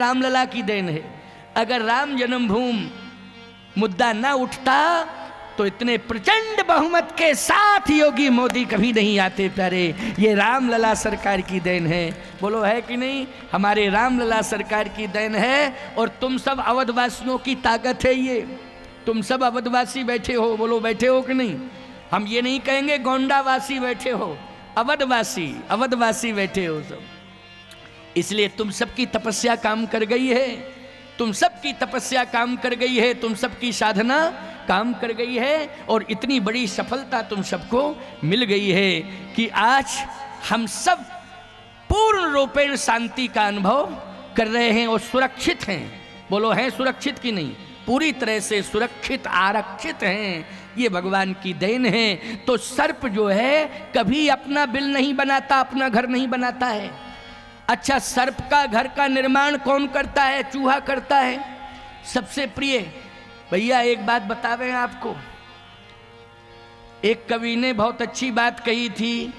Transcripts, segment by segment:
रामलला की देन है। अगर राम जन्मभूमि मुद्दा ना उठता तो इतने प्रचंड बहुमत के साथ योगी मोदी कभी नहीं आते प्यारे। ये रामलला सरकार की देन है, बोलो है कि नहीं? हमारे रामलला सरकार की देन है। और तुम सब अवधवासियों की ताकत है ये। तुम सब अवधवासी बैठे हो, बोलो बैठे हो कि नहीं? हम ये नहीं कहेंगे गोंडावासी बैठे हो, अवधवासी बैठे हो सब। इसलिए तुम सबकी तपस्या काम कर गई है, तुम सबकी तपस्या काम कर गई है, तुम सबकी साधना काम कर गई है। और इतनी बड़ी सफलता तुम सबको मिल गई है कि आज हम सब पूर्ण रूपेण शांति का अनुभव कर रहे हैं और सुरक्षित हैं। बोलो हैं सुरक्षित कि नहीं? पूरी तरह से सुरक्षित आरक्षित हैं। ये भगवान की देन है। तो सर्प जो है कभी अपना बिल नहीं बनाता, अपना घर नहीं बनाता है। अच्छा, सर्प का घर का निर्माण कौन करता है? चूहा करता है। सबसे प्रिय भैया एक बात बतावे आपको, एक कवि ने बहुत अच्छी बात कही थी।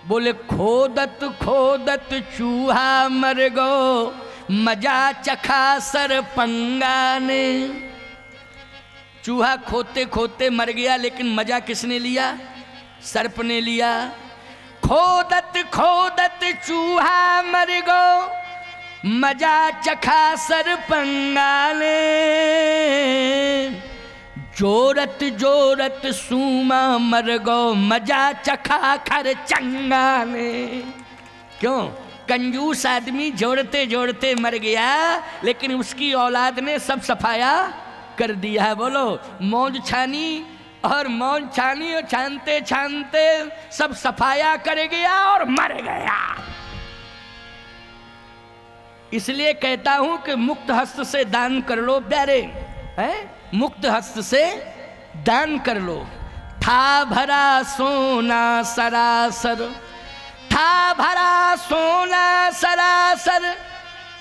बोले खोदत खोदत चूहा मर गो, मजा चखा सरपंगा ने। चूहा खोदते खोदते मर गया, लेकिन मजा किसने लिया? सर्प ने लिया। खोदत खोदत चूहा मर गो, मजा चखा सरपंगा ने। जोरत जोरत सूमा मर गो, मजा चखा खरचंगा ने। क्यों? कंजूस आदमी जोड़ते जोड़ते मर गया, लेकिन उसकी औलाद ने सब सफाया कर दिया। बोलो मौज छानी और मौज छानी और छानते छानते सब सफाया कर गया और मर गया। इसलिए कहता हूं कि मुक्त हस्त से दान कर लो प्यारे, है? मुक्त हस्त से दान कर लो। था भरा सोना सरासर, था भरा सोना सरासर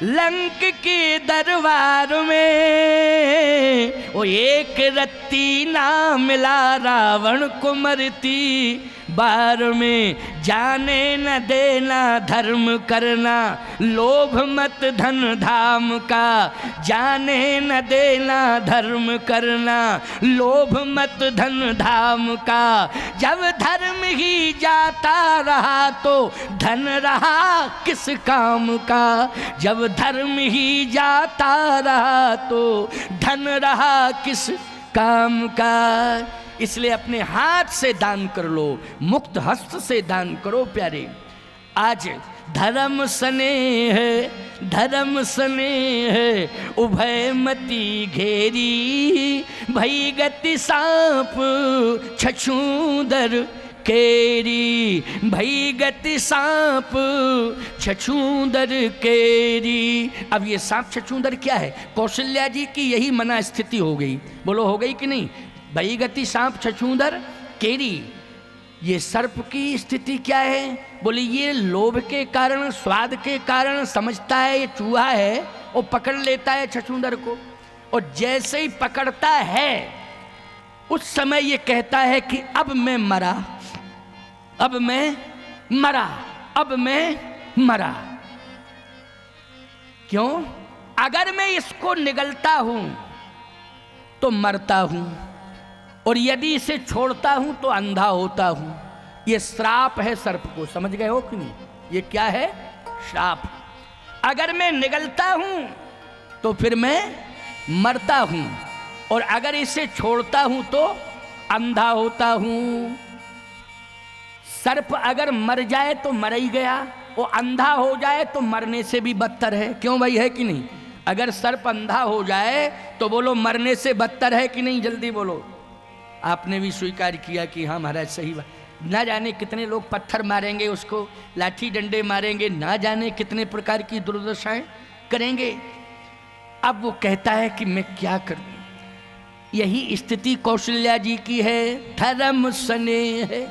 लंक के दरबार में। वो एक रत्ती ना मिला रावण को मरती बार में। जाने न देना धर्म करना, लोभ मत धन धाम का। जाने न देना धर्म करना, लोभ मत धन धाम का। जब धर्म ही जाता रहा तो धन रहा किस काम का। जब धर्म ही जाता रहा तो धन रहा किस काम का। इसलिए अपने हाथ से दान कर लो, मुक्त हस्त से दान करो प्यारे। आज धर्म स्नेह, धर्म स्नेह उभय मति घेरी। भई गति सांप छछूंदर केरी, भई गति सांप छछूंदर केरी। अब ये सांप छछूंदर क्या है? कौशल्या जी की यही मना स्थिति हो गई। बोलो हो गई कि नहीं? भई गति सांप छछूंदर केरी। ये सर्प की स्थिति क्या है? बोले ये लोभ के कारण, स्वाद के कारण समझता है ये चूहा है और पकड़ लेता है छछूंदर को। और जैसे ही पकड़ता है उस समय ये कहता है कि अब मैं मरा, अब मैं मरा, अब मैं मरा। क्यों? अगर मैं इसको निगलता हूं तो मरता हूं, और यदि इसे छोड़ता हूं तो अंधा होता हूं। ये श्राप है सर्प को, समझ गए हो कि नहीं? ये क्या है? श्राप। अगर मैं निगलता हूं तो फिर मैं मरता हूं, और अगर इसे छोड़ता हूं तो अंधा होता हूं। सर्प अगर मर जाए तो मर ही गया, वो अंधा हो जाए तो मरने से भी बदतर है। क्यों भाई, है कि नहीं? अगर सर्प अंधा हो जाए तो बोलो मरने से बदतर है कि नहीं? जल्दी बोलो। आपने भी स्वीकार किया कि हाँ महाराज सही बात। ना जाने कितने लोग पत्थर मारेंगे उसको, लाठी डंडे मारेंगे, ना जाने कितने प्रकार की दुर्दशाएं करेंगे। अब वो कहता है कि मैं क्या करूं। यही स्थिति कौशल्या जी की है। धर्म स्नेह,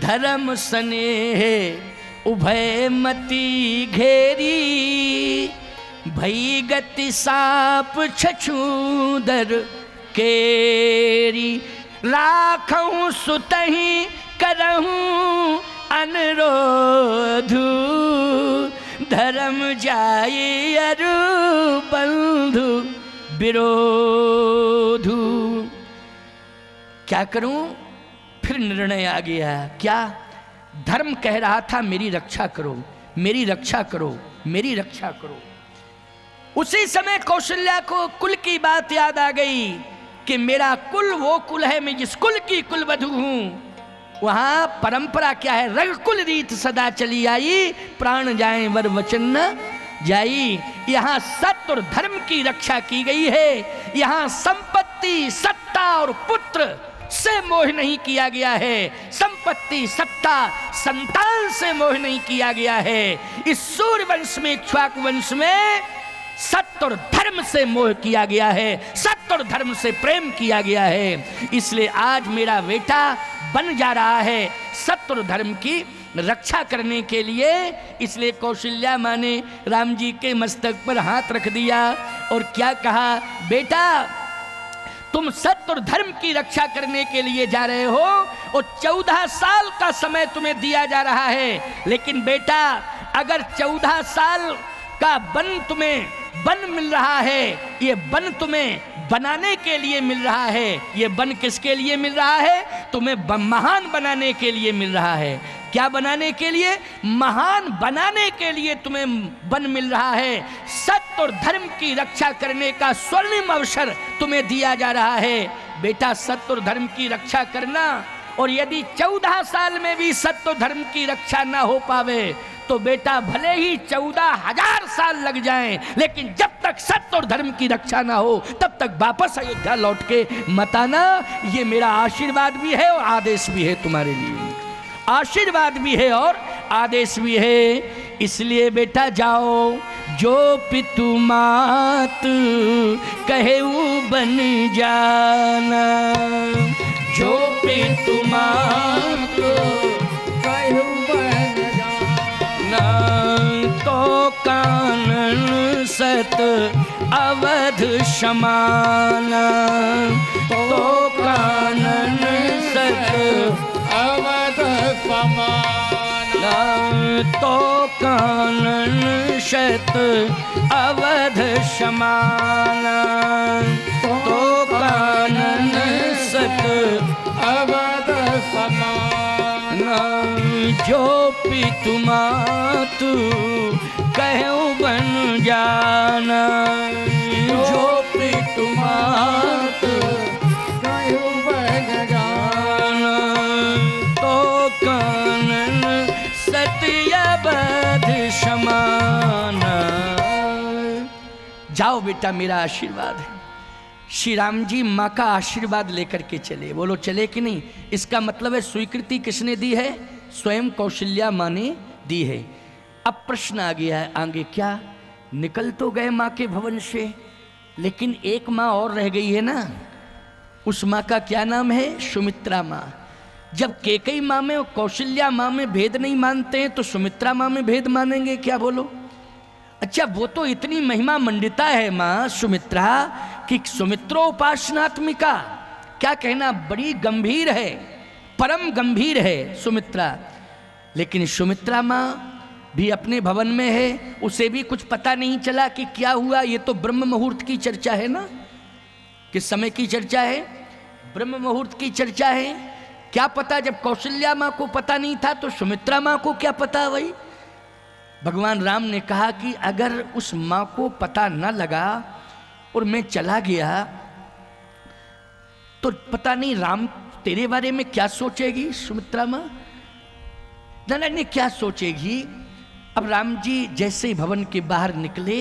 धर्म स्नेह उभय मति घेरी। भई गति सांप छछूंदर केरी। राखूं सुतहि करहूं अनुरोध, धर्म जाए अरु बंधु विरोधु। क्या करूं? फिर निर्णय आ गया। क्या? धर्म कह रहा था मेरी रक्षा करो, मेरी रक्षा करो, मेरी रक्षा करो। उसी समय कौशल्या को कुल की बात याद आ गई कि मेरा कुल वो कुल है, मैं जिस कुल की कुलवधू हूं। वहां परंपरा क्या है? रघुकुल रीत सदा चली आई, प्राण जाए वर वचन न जाई। यहाँ सत्य और धर्म की रक्षा की गई है। यहाँ संपत्ति, सत्ता और पुत्र से मोह नहीं किया गया है। संपत्ति, सत्ता, संतान से मोह नहीं किया गया है। इस सूर्य वंश में, इक्ष्वाकु वंश में सत्य और धर्म से मोह किया गया है, सत्य और धर्म से प्रेम किया गया है। इसलिए आज मेरा बेटा बन जा रहा है सत्य और धर्म की रक्षा करने के लिए। इसलिए कौशल्या माँ ने राम जी के मस्तक पर हाथ रख दिया और क्या कहा? बेटा, तुम सत्य और धर्म की रक्षा करने के लिए जा रहे हो और 14 साल का समय तुम्हें दिया जा रहा है। लेकिन बेटा, अगर 14 साल का वन तुम्हें वन मिल रहा है, ये वन तुम्हें बनाने के लिए मिल रहा है। ये वन किसके लिए मिल रहा है? तुम्हें महान बनाने के लिए मिल रहा है। क्या बनाने के लिए? महान बनाने के लिए तुम्हें वन मिल रहा है। सत्य और धर्म की रक्षा करने का स्वर्णिम अवसर तुम्हें दिया जा रहा है। बेटा, सत्य और धर्म की रक्षा करना, और यदि 14 साल में भी सत्य और धर्म की रक्षा ना हो पावे तो बेटा भले ही 14,000 साल लग जाएं, लेकिन जब तक सत्य और धर्म की रक्षा ना हो तब तक वापस अयोध्या लौट के मत आना। ये मेरा आशीर्वाद भी है और आदेश भी है तुम्हारे लिए। आशीर्वाद भी है और आदेश भी है। इसलिए बेटा जाओ, जो पितु मात कहे वो बन जाना। जो पितु मात कहे वो बन जाना। तो कानन सत अवध समाना। तो कानन सत अवध समाना। तो कानन शत अवध समाना। तो कानन सत अवध समाना। जो पितु मातु कहूँ बन जाना। जो पितु मातु कहूँ बन जाना। तो कानन सत्यवध समाना। जाओ बेटा, मेरा आशीर्वाद है। श्री राम जी माँ का आशीर्वाद लेकर के चले। बोलो चले कि नहीं? इसका मतलब है स्वीकृति किसने दी है? स्वयं कौशल्या माँ ने दी है। अब प्रश्न आ गया है आगे, क्या निकल तो गए माँ के भवन से, लेकिन एक माँ और रह गई है ना। उस माँ का क्या नाम है? सुमित्रा माँ। जब कैकेयी माँ में और कौशल्या माँ में भेद नहीं मानते हैं तो सुमित्रा माँ में भेद मानेंगे क्या? बोलो। अच्छा, वो तो इतनी महिमा मंडिता है माँ सुमित्रा कि सुमित्रोपासनात्मिका, क्या कहना, बड़ी गंभीर है, परम गंभीर है सुमित्रा। लेकिन सुमित्रा माँ भी अपने भवन में है, उसे भी कुछ पता नहीं चला कि क्या हुआ। ये तो ब्रह्म मुहूर्त की चर्चा है ना। किस समय की चर्चा है? ब्रह्म मुहूर्त की चर्चा है। क्या पता, जब कौशल्या माँ को पता नहीं था तो सुमित्रा माँ को क्या पता? वही भगवान राम ने कहा कि अगर उस माँ को पता न लगा और मैं चला गया तो पता नहीं राम तेरे बारे में क्या सोचेगी सुमित्रा माँ, न ने क्या सोचेगी। अब राम जी जैसे ही भवन के बाहर निकले,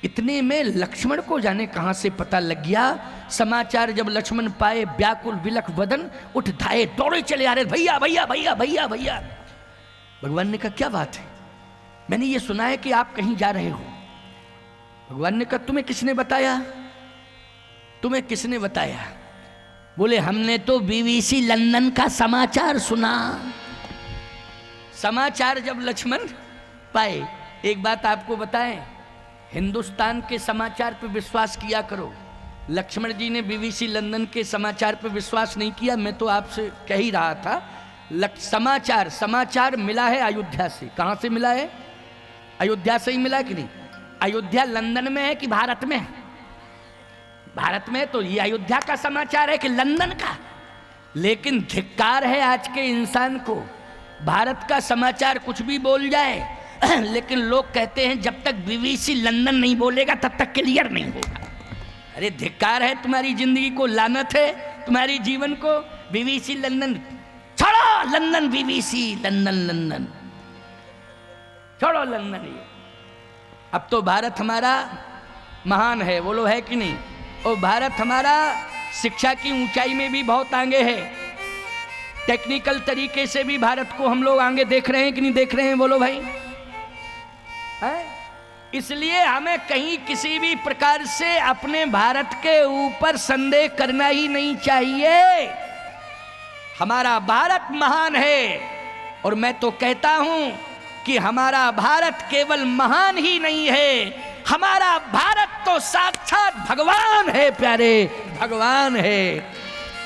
इतने में लक्ष्मण को जाने कहां से पता लग गया। समाचार जब लक्ष्मण पाए, व्याकुल विलख वदन, उठ धाये दौड़े चले आ रहे, भैया भैया भैया भैया भैया। भगवान ने कहा क्या बात है? मैंने ये सुना है कि आप कहीं जा रहे हो। भगवान ने कहा तुम्हें किसने बताया? तुम्हें किसने बताया? बोले हमने तो बीबीसी लंदन का समाचार सुना। समाचार जब लक्ष्मण पाए, एक बात आपको बताएं, हिंदुस्तान के समाचार पर विश्वास किया करो। लक्ष्मण जी ने बीबीसी लंदन के समाचार पर विश्वास नहीं किया। मैं तो आपसे कह ही रहा था, समाचार मिला है अयोध्या से। कहाँ से मिला है? अयोध्या से ही मिला कि नहीं? अयोध्या लंदन में है कि भारत में? भारत में। तो ये अयोध्या का समाचार है कि लंदन का? लेकिन धिक्कार है आज के इंसान को, भारत का समाचार कुछ भी बोल जाए लेकिन लोग कहते हैं जब तक बीबीसी लंदन नहीं बोलेगा तब तक क्लियर नहीं होगा। अरे धिक्कार है तुम्हारी जिंदगी को, लानत है तुम्हारी जीवन को। बीबीसी लंदन छोड़ो, लंदन बीबीसी, लंदन लंदन छोड़ो, लंदन। ये अब तो भारत हमारा महान है, बोलो है कि नहीं? और भारत हमारा शिक्षा की ऊंचाई में भी बहुत आगे है, टेक्निकल तरीके से भी भारत को हम लोग आगे देख रहे हैं कि नहीं देख रहे हैं, बोलो भाई है? इसलिए हमें कहीं किसी भी प्रकार से अपने भारत के ऊपर संदेह करना ही नहीं चाहिए। हमारा भारत महान है, और मैं तो कहता हूं कि हमारा भारत केवल महान ही नहीं है, हमारा भारत तो साक्षात भगवान है प्यारे, भगवान है।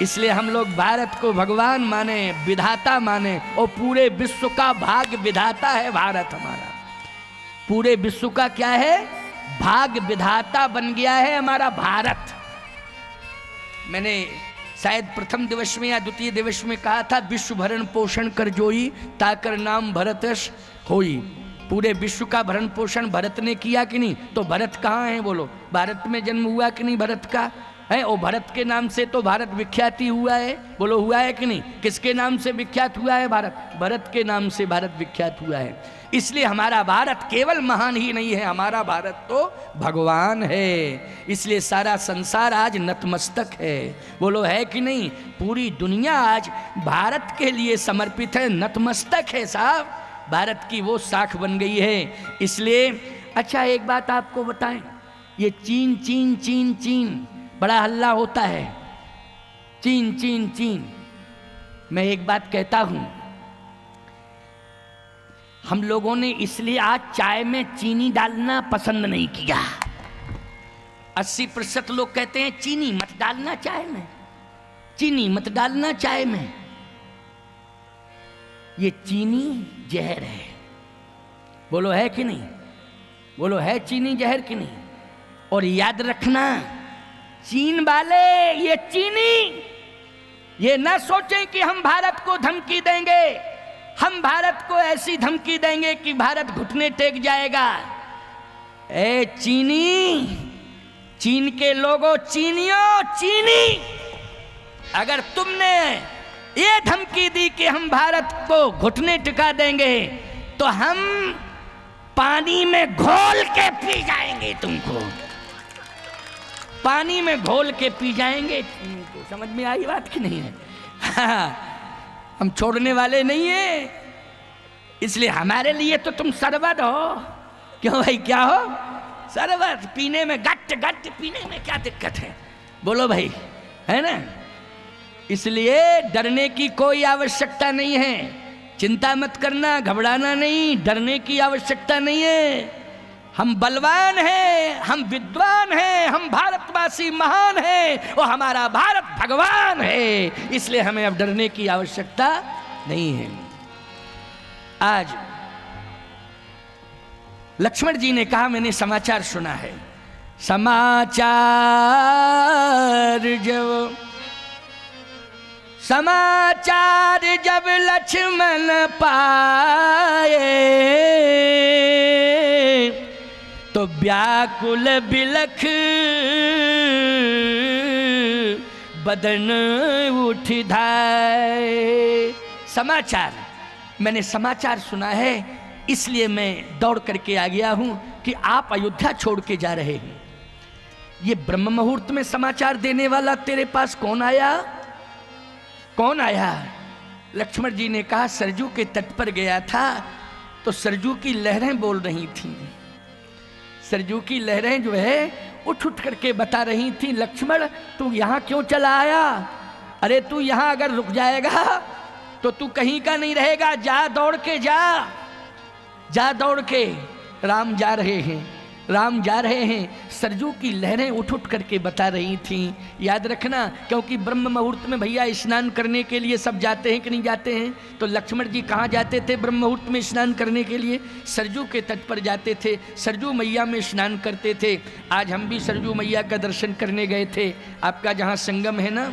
इसलिए हम लोग भारत को भगवान माने, विधाता माने, और पूरे विश्व का भाग्य विधाता है भारत हमारा। पूरे विश्व का क्या है? भाग्य विधाता बन गया है हमारा भारत। मैंने शायद प्रथम दिवस में या द्वितीय दिवस में कहा था, विश्व भरण पोषण कर जोई ताकर नाम भरतस होई। पूरे विश्व का भरण पोषण भरत ने किया कि नहीं? तो भरत कहाँ है बोलो? भारत में जन्म हुआ कि नहीं भरत का है? और भरत के नाम से तो भारत विख्यात ही हुआ है, बोलो हुआ है कि नहीं? किसके नाम से विख्यात हुआ है भारत? भरत के नाम से भारत विख्यात हुआ है। इसलिए हमारा भारत केवल महान ही नहीं है, हमारा भारत तो भगवान है। इसलिए सारा संसार आज नतमस्तक है, बोलो है कि नहीं? पूरी दुनिया आज भारत के लिए समर्पित है, नतमस्तक है साहब, भारत की वो साख बन गई है। इसलिए अच्छा एक बात आपको बताएं, ये चीन चीन चीन चीन बड़ा हल्ला होता है, चीन चीन चीन। मैं एक बात कहता हूं, हम लोगों ने इसलिए आज चाय में चीनी डालना पसंद नहीं किया। 80% लोग कहते हैं चीनी मत डालना चाय में, चीनी मत डालना चाय में। ये चीनी जहर है, बोलो है कि नहीं? बोलो है चीनी जहर कि नहीं? और याद रखना, चीन वाले ये चीनी ये ना सोचें कि हम भारत को धमकी देंगे, हम भारत को ऐसी धमकी देंगे कि भारत घुटने टेक जाएगा। ए चीनी, चीन के लोगों, चीनियों, चीनी, अगर तुमने ये धमकी दी कि हम भारत को घुटने टिका देंगे तो हम पानी में घोल के पी जाएंगे, तुमको पानी में घोल के पी जाएंगे। तो समझ में आई बात कि नहीं है? हम छोड़ने वाले नहीं है, इसलिए हमारे लिए तो तुम शरबत हो। क्यों भाई, क्या हो? शरबत पीने में, गट गट पीने में क्या दिक्कत है, बोलो भाई, है ना? इसलिए डरने की कोई आवश्यकता नहीं है, चिंता मत करना, घबराना नहीं, डरने की आवश्यकता नहीं है। हम बलवान हैं, हम विद्वान हैं, हम भारतवासी महान हैं और हमारा भारत भगवान है, इसलिए हमें अब डरने की आवश्यकता नहीं है। आज लक्ष्मण जी ने कहा, मैंने समाचार सुना है, समाचार जब लक्ष्मण पाए तो व्याकुल बिलख बदन उठ धाए। समाचार, मैंने समाचार सुना है, इसलिए मैं दौड़ करके आ गया हूं कि आप अयोध्या छोड़ के जा रहे हैं। ये ब्रह्म मुहूर्त में समाचार देने वाला तेरे पास कौन आया? कौन आया? लक्ष्मण जी ने कहा, सरजू के तट पर गया था तो सरजू की लहरें बोल रही थीं। सरजू की लहरें जो है उठ उठ करके बता रही थी, लक्ष्मण तू यहाँ क्यों चला आया? अरे तू यहाँ अगर रुक जाएगा तो तू कहीं का नहीं रहेगा, जा दौड़ के जा, जा दौड़ के। राम जा रहे हैं, राम जा रहे हैं, सरजू की लहरें उठ उठ करके बता रही थीं। याद रखना, क्योंकि ब्रह्म मुहूर्त में भैया स्नान करने के लिए सब जाते हैं कि नहीं जाते हैं? तो लक्ष्मण जी कहाँ जाते थे ब्रह्म मुहूर्त में स्नान करने के लिए? सरजू के तट पर जाते थे, सरजू मैया में स्नान करते थे। आज हम भी सरजू मैया का दर्शन करने गए थे। आपका जहाँ संगम है ना,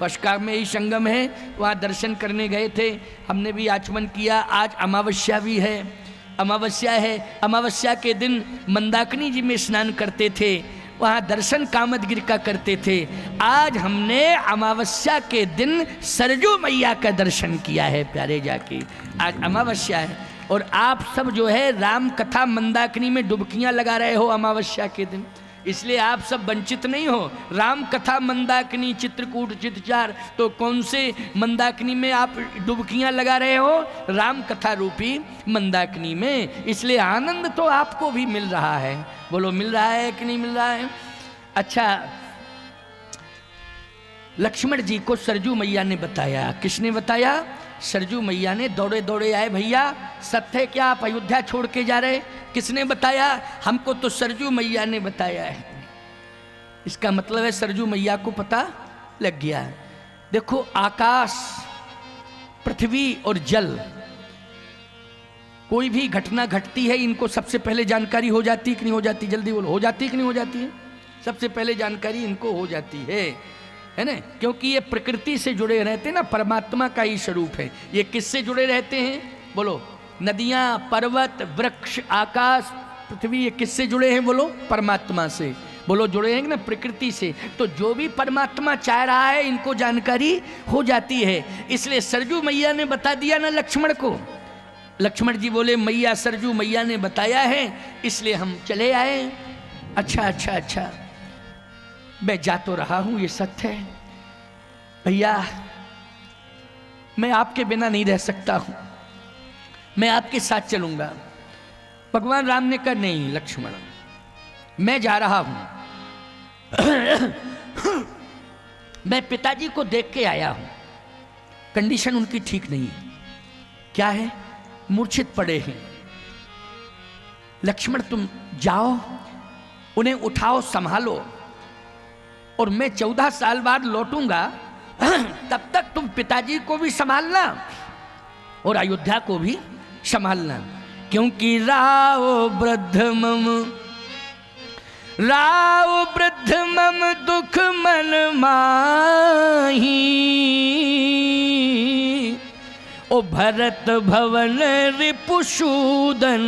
पशका में ही संगम है, वहाँ दर्शन करने गए थे। हमने भी आचमन किया। आज अमावस्या भी है, अमावस्या है। अमावस्या के दिन मंदाकिनी जी में स्नान करते थे, वहाँ दर्शन कामदगिरि का करते थे। आज हमने अमावस्या के दिन सरजू मैया का दर्शन किया है प्यारे जाके। आज अमावस्या है और आप सब जो है राम कथा मंदाकिनी में डुबकियाँ लगा रहे हो अमावस्या के दिन, इसलिए आप सब वंचित नहीं हो। राम कथा मंदाकिनी चित्रकूट चित्रचार, तो कौन से मंदाकिनी में आप डुबकियां लगा रहे हो? राम कथा रूपी मंदाकिनी में। इसलिए आनंद तो आपको भी मिल रहा है। बोलो मिल रहा है कि नहीं मिल रहा है? अच्छा, लक्ष्मण जी को सरजू मैया ने बताया। किसने बताया? सरजू मैया ने। दौड़े दौड़े आए, भैया सत्य है क्या आप अयोध्या छोड़ के जा रहे? किसने बताया? हमको तो सरजू मैया ने बताया है। इसका मतलब है सरजू मैया को पता लग गया है। देखो, आकाश, पृथ्वी और जल, कोई भी घटना घटती है इनको सबसे पहले जानकारी हो जाती कि नहीं हो जाती? जल्दी बोलो, हो जाती कि नहीं हो जाती है? सबसे पहले जानकारी इनको हो जाती है ना, क्योंकि ये प्रकृति से जुड़े रहते हैं ना, परमात्मा का ही स्वरूप है। ये किससे जुड़े रहते हैं? बोलो, नदियाँ, पर्वत, वृक्ष, आकाश, पृथ्वी, ये किससे जुड़े हैं? बोलो, परमात्मा से। बोलो, जुड़े हैं ना प्रकृति से। तो जो भी परमात्मा चाह रहा है इनको जानकारी हो जाती है। इसलिए सरजू मैया ने बता दिया ना लक्ष्मण को। लक्ष्मण जी बोले, मैया, सरजू मैया ने बताया है इसलिए हम चले आए। अच्छा अच्छा अच्छा, मैं जा तो रहा हूं, ये सत्य है भैया, मैं आपके बिना नहीं रह सकता हूं, मैं आपके साथ चलूंगा। भगवान राम ने कहा, नहीं लक्ष्मण, मैं जा रहा हूं मैं पिताजी को देख के आया हूं, कंडीशन उनकी ठीक नहीं है। क्या है? मूर्छित पड़े हैं। लक्ष्मण तुम जाओ, उन्हें उठाओ, संभालो, और मैं 14 साल बाद लौटूंगा, तब तक तुम पिताजी को भी संभालना और अयोध्या को भी संभालना। क्योंकि राव वृद्ध मम दुख मन माही, ओ भरत भवन रिपुसूदन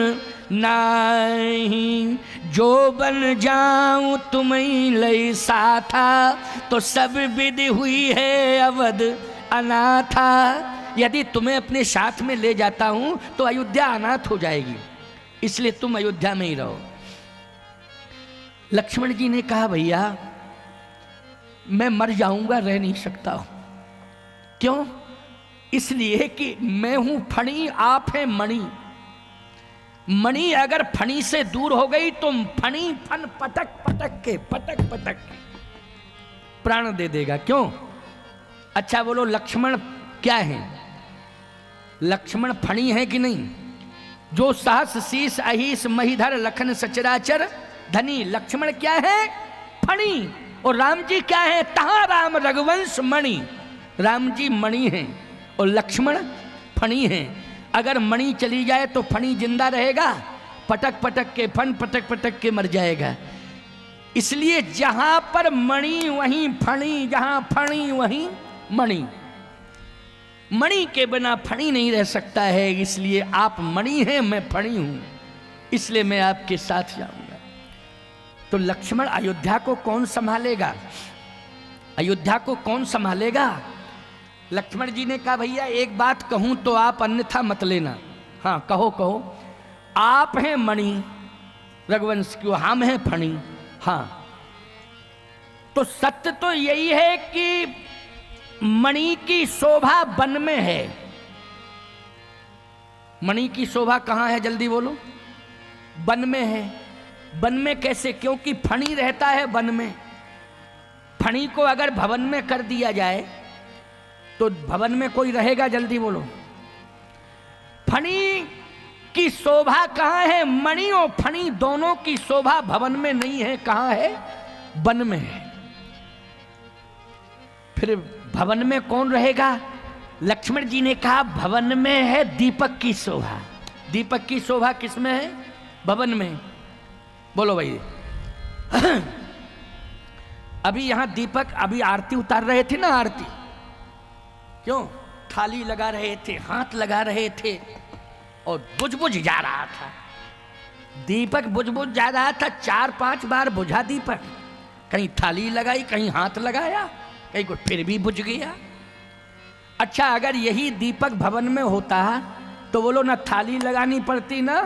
नाही। जो बन जाऊं तुम्हें लई साथा, तो सब विधि हुई है अवध अनाथा। यदि तुम्हें अपने साथ में ले जाता हूं तो अयोध्या अनाथ हो जाएगी, इसलिए तुम अयोध्या में ही रहो। लक्ष्मण जी ने कहा, भैया मैं मर जाऊंगा, रह नहीं सकता हूं। क्यों? इसलिए कि मैं हूं फणी, आप हैं मणि। मणि अगर फणी से दूर हो गई तो फणी फन पटक पटक के प्राण दे देगा। क्यों? अच्छा बोलो, लक्ष्मण क्या है? लक्ष्मण फणी है कि नहीं? जो सहस शीस अहिस महिधर लखन सचराचर धनी। लक्ष्मण क्या है? फणी। और राम जी क्या है? तहां राम रघुवंश मणि। राम जी मणि हैं और लक्ष्मण फणी हैं। अगर मणि चली जाए तो फणी जिंदा रहेगा, पटक पटक के फन पटक पटक के मर जाएगा। इसलिए जहां पर मणि वहीं फणी, जहां फणी वहीं मणि। मणि के बिना फणी नहीं रह सकता है। इसलिए आप मणि हैं, मैं फणी हूं, इसलिए मैं आपके साथ जाऊंगा। तो लक्ष्मण, अयोध्या को कौन संभालेगा? अयोध्या को कौन संभालेगा? लक्ष्मण जी ने कहा, भैया एक बात कहूं तो आप अन्यथा मत लेना। हाँ कहो कहो। आप हैं मणि रघुवंश की, हम हैं फणी। हाँ, तो सत्य तो यही है कि मणि की शोभा वन में है। मणि की शोभा कहां है? जल्दी बोलो। वन में है। वन में कैसे? क्योंकि फणी रहता है वन में। फणी को अगर भवन में कर दिया जाए तो भवन में कोई रहेगा? जल्दी बोलो। फणी की शोभा कहाँ है? मणि और फणी दोनों की शोभा भवन में नहीं है, कहाँ है? वन में है। फिर भवन में कौन रहेगा? लक्ष्मण जी ने कहा भवन में है दीपक की शोभा। दीपक की शोभा किसमें है? भवन में। बोलो भाई। अभी यहां दीपक, अभी आरती उतार रहे थे ना, आरती क्यों? थाली लगा रहे थे, हाथ लगा रहे थे और बुझ जा रहा था दीपक, बुझ जा रहा था। 4-5 बार बुझा दीपक, कहीं थाली लगाई, कहीं हाथ लगाया, कहीं को फिर भी बुझ गया। अच्छा, अगर यही दीपक भवन में होता तो बोलो ना थाली लगानी पड़ती, ना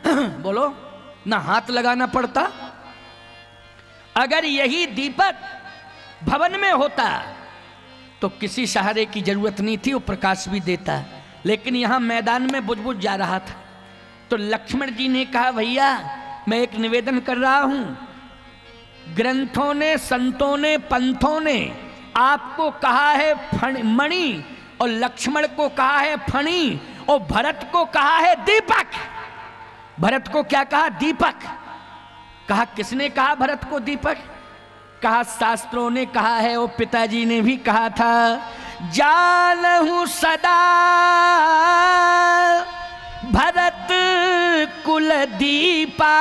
बोलो ना हाथ लगाना पड़ता। अगर यही दीपक भवन में होता तो किसी सहारे की जरूरत नहीं थी, वो प्रकाश भी देता। लेकिन यहां मैदान में बुझ जा रहा था। तो लक्ष्मण जी ने कहा भैया मैं एक निवेदन कर रहा हूं, ग्रंथों ने, संतों ने, पंथों ने आपको कहा है मणि और लक्ष्मण को कहा है फणी और भरत को कहा है दीपक। भरत को क्या कहा? दीपक कहा। किसने कहा भरत को दीपक? कहा शास्त्रों ने कहा है, और पिताजी ने भी कहा था, जानहु सदा भरत कुल दीपा,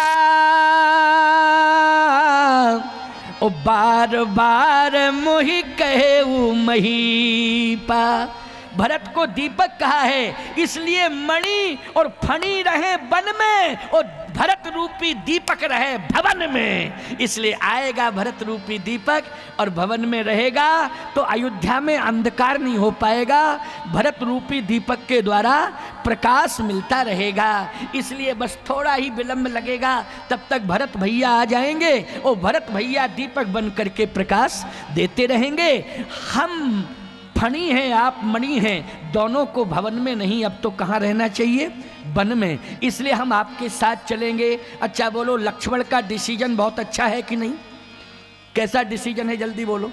ओ बार बार मोहि कहे महीपा। भरत को दीपक कहा है, इसलिए मणि और फणी रहे वन में और भरत रूपी दीपक रहे भवन में। इसलिए आएगा भरत रूपी दीपक और भवन में रहेगा तो अयोध्या में अंधकार नहीं हो पाएगा, भरत रूपी दीपक के द्वारा प्रकाश मिलता रहेगा। इसलिए बस थोड़ा ही विलंब लगेगा, तब तक भरत भैया आ जाएंगे और भरत भैया दीपक बन करके प्रकाश देते रहेंगे। हम फणी हैं, आप मणि हैं, दोनों को भवन में नहीं, अब तो कहाँ रहना चाहिए? वन में। इसलिए हम आपके साथ चलेंगे। अच्छा बोलो, लक्ष्मण का डिसीजन बहुत अच्छा है कि नहीं? कैसा डिसीजन है, जल्दी बोलो।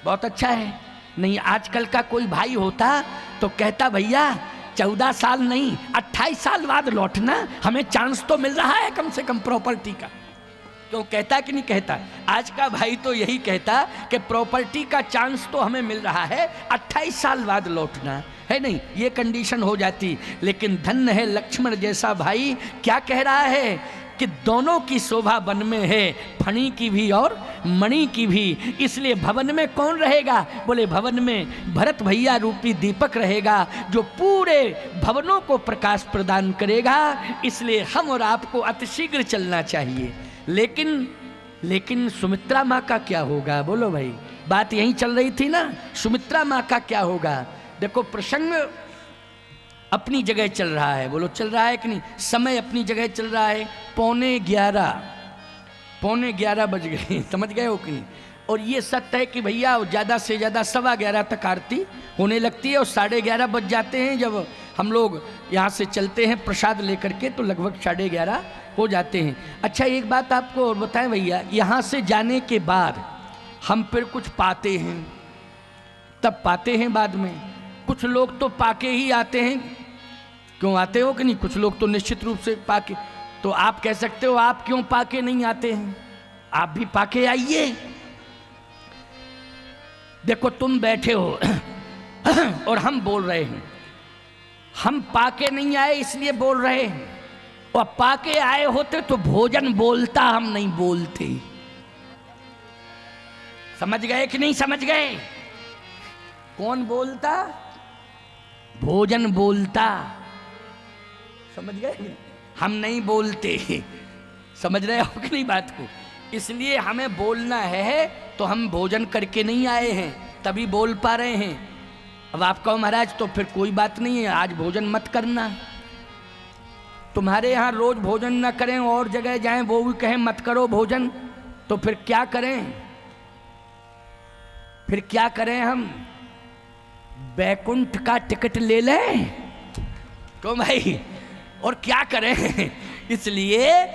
बहुत अच्छा है। नहीं, आजकल का कोई भाई होता तो कहता भैया 14 साल नहीं 28 साल बाद लौटना, हमें चांस तो मिल रहा है कम से कम प्रॉपर्टी का। क्यों कहता कि नहीं कहता? आज का भाई तो यही कहता कि प्रॉपर्टी का चांस तो हमें मिल रहा है, 28 साल बाद लौटना है। नहीं, ये कंडीशन हो जाती। लेकिन धन्य है लक्ष्मण जैसा भाई, क्या कह रहा है कि दोनों की शोभा वन में है, फणी की भी और मणि की भी। इसलिए भवन में कौन रहेगा? बोले भवन में भरत भैया रूपी दीपक रहेगा, जो पूरे भवनों को प्रकाश प्रदान करेगा। इसलिए हम और आपको अतिशीघ्र चलना चाहिए। लेकिन सुमित्रा माँ का क्या होगा? बोलो भाई, बात यहीं चल रही थी ना, सुमित्रा माँ का क्या होगा? देखो, प्रसंग अपनी जगह चल रहा है, बोलो चल रहा है कि नहीं? समय अपनी जगह चल रहा है। 11:15 बज गए, समझ गए हो कि नहीं? और ये सत्य है कि भैया ज़्यादा से ज़्यादा 11:15 तक आरती होने लगती है और 11:30 बज जाते हैं। जब हम लोग यहाँ से चलते हैं प्रसाद लेकर के तो लगभग 11:30 हो जाते हैं। अच्छा, एक बात आपको और बताएं भैया, यहाँ से जाने के बाद हम फिर कुछ पाते हैं, तब पाते हैं बाद में। कुछ लोग तो पाके ही आते हैं। क्यों आते हो कि नहीं? कुछ लोग तो निश्चित रूप से पाके। तो आप कह सकते हो आप क्यों पाके नहीं आते हैं? आप भी पाके आइए। देखो, तुम बैठे हो और हम बोल रहे हैं। हम पाके नहीं आए इसलिए बोल रहे हैं, और पाके आए होते तो भोजन बोलता, हम नहीं बोलते। समझ गए कि नहीं समझ गए? कौन बोलता? भोजन बोलता। समझ गए? हम नहीं बोलते। समझ रहे हो कि नहीं बात को? इसलिए हमें बोलना है तो हम भोजन करके नहीं आए हैं, तभी बोल पा रहे हैं। अब आप कहो महाराज तो फिर कोई बात नहीं है, आज भोजन मत करना। तुम्हारे यहाँ रोज भोजन न करें और जगह जाएं, वो भी कहें मत करो भोजन, तो फिर क्या करें? फिर क्या करें? हम बैकुंठ का टिकट ले लें तो भाई, और क्या करें? इसलिए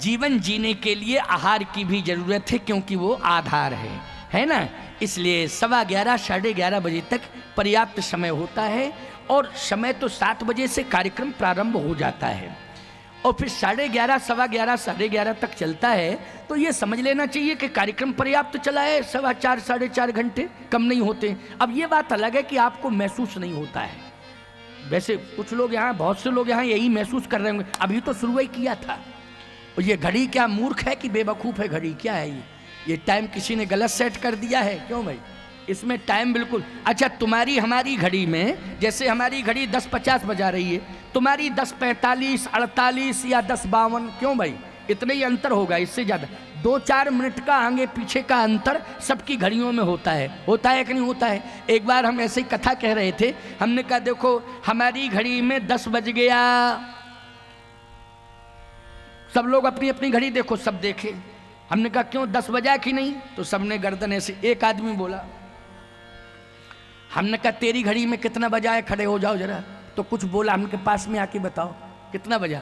जीवन जीने के लिए आहार की भी जरूरत है, क्योंकि वो आधार है ना। इसलिए 11:15 11:30 बजे तक पर्याप्त समय होता है और समय तो 7 बजे से कार्यक्रम प्रारंभ हो जाता है और फिर 11:30, 11:15, 11:30 तक चलता है। तो ये समझ लेना चाहिए कि कार्यक्रम पर्याप्त चला है, 4.25, 4.5 घंटे कम नहीं होते। अब ये बात अलग है कि आपको महसूस नहीं होता है। वैसे कुछ लोग यहाँ, बहुत से लोग यहाँ यही महसूस कर रहे होंगे, अभी तो शुरू ही किया था। और ये घड़ी क्या मूर्ख है कि बेवकूफ़ है घड़ी, क्या है ये टाइम किसी ने गलत सेट कर दिया है? क्यों भाई, इसमें टाइम बिल्कुल अच्छा। तुम्हारी हमारी घड़ी में, जैसे हमारी घड़ी 10:50 बजा रही है, तुम्हारी 10:45, 48 या 10:52, क्यों भाई? इतना ही अंतर होगा, इससे ज़्यादा 2-4 मिनट का आगे पीछे का अंतर सबकी घड़ियों में होता है कि नहीं होता है? एक बार हम ऐसे ही कथा कह रहे थे, हमने कहा देखो हमारी घड़ी में 10 बज गया, सब लोग अपनी अपनी घड़ी देखो, सब देखे। हमने कहा क्यों 10 बजा कि नहीं? तो सबने गर्दन ऐसे, एक आदमी बोला, हमने कहा तेरी घड़ी में कितना बजा है, खड़े हो जाओ जरा। तो कुछ बोला, हमके पास में आके बताओ कितना बजा।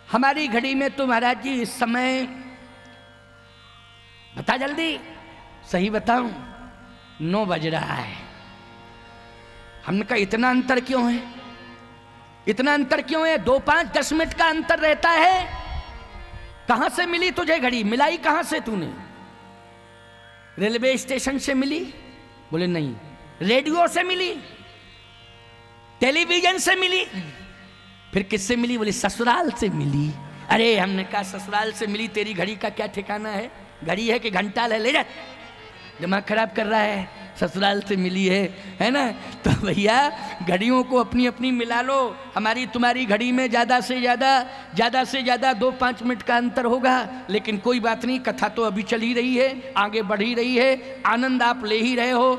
हमारी घड़ी में तो महाराज जी इस समय, बता जल्दी, सही बताऊं, 9 बज रहा है। हमने कहा इतना अंतर क्यों है, इतना अंतर क्यों है? 2, 5, 10 मिनट का अंतर रहता है। कहां से मिली तुझे घड़ी, मिलाई कहां से तूने? रेलवे स्टेशन से मिली? बोले नहीं। रेडियो से मिली? टेलीविजन से मिली? फिर किससे मिली? बोले ससुराल से मिली। अरे हमने कहा ससुराल से मिली, तेरी घड़ी का क्या ठिकाना है? घड़ी है कि घंटा ले जा, दिमाग खराब कर रहा है। ससुराल से मिली है ना? तो भैया घड़ियों को अपनी अपनी मिला लो। हमारी तुम्हारी घड़ी में ज़्यादा से ज़्यादा 2-5 मिनट का अंतर होगा, लेकिन कोई बात नहीं, कथा तो अभी चल ही रही है, आगे बढ़ ही रही है, आनंद आप ले ही रहे हो।